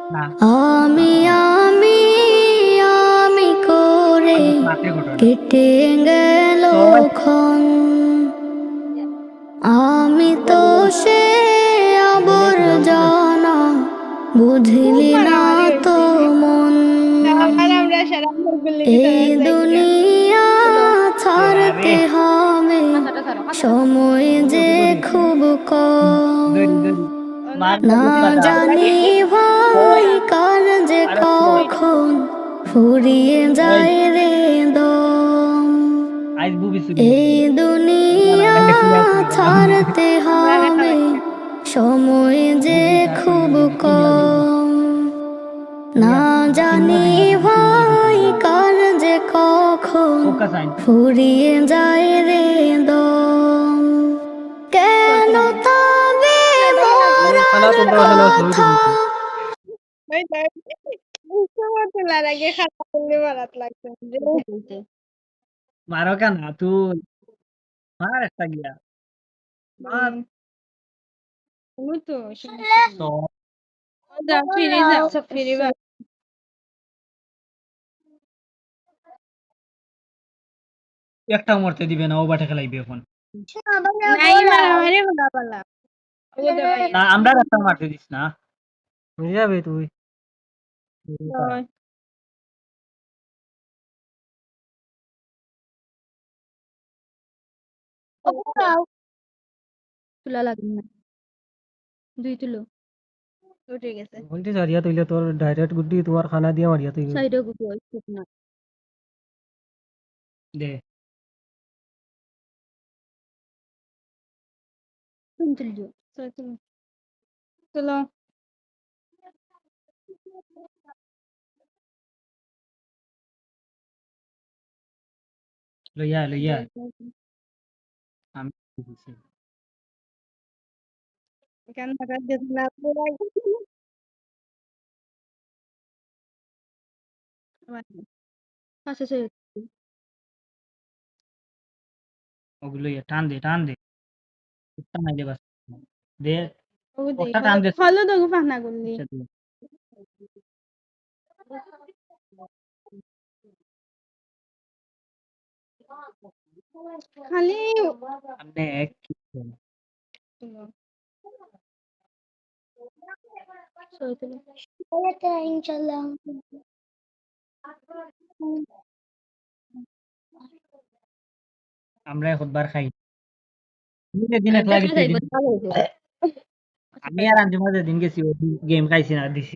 না আমি আমি আমি করে রাতে ঘটনা কেটে গেল সবাই ক্ষণ আমি তো সে আবর্জনা বুঝলি না তো মন এই দুনিয়া ছাড়তে আরে হবে সময় যে খুব কম দড়ি দড়ি মারটা না বুঝবা দাও জানি ভাই কার যে আরে কখন ফুরিয়ে এই যায় রে দম আইস বুবি সুবি এই দুনিয়া নাইলে খুলে খুলে গেলাম ছাড়তে হবে সময় যে বুবি তার খুব ইয়া বুবি কম না ইয়া জানি চিন্ময় ভাই কার যে কখন ফোকাস আইন ফুরিয়ে যায় রে দম কেন তবে খানা মরার তোমরা হলো ছবি কথা তুলছি মারো কেন তুই মার একটা গিয়া মার তো একটা মরতে দিবে না ও বাটে খেলাইবে এখন না আমরা একটা মারতে দিস না হয়ে যাবে তুই তুলা লাগবে না দুই তুলো বলতে সারিয়া তুইলে তোর ডাইরেক্ট গুড্ডি তোমার খানা দিয়ে মারিয়া তুই সাইডে গুটি না দে তুমি তুলছো লইয়া লইয়া আমি দিছি আচ্ছা সে ওগুলো টান দে টান দে বাস দে ওটা টান দে ফলো দেখো ফানা করলি আচ্ছা, দে। খালি আপনি এক কি করেন? ইনশাল্লাহ আমরা এখন বার খাই দিনে দিনে খেলা দিছি দিন আমি আর আঞ্জুমা দিন গেছি গেম খাইছি না দিছি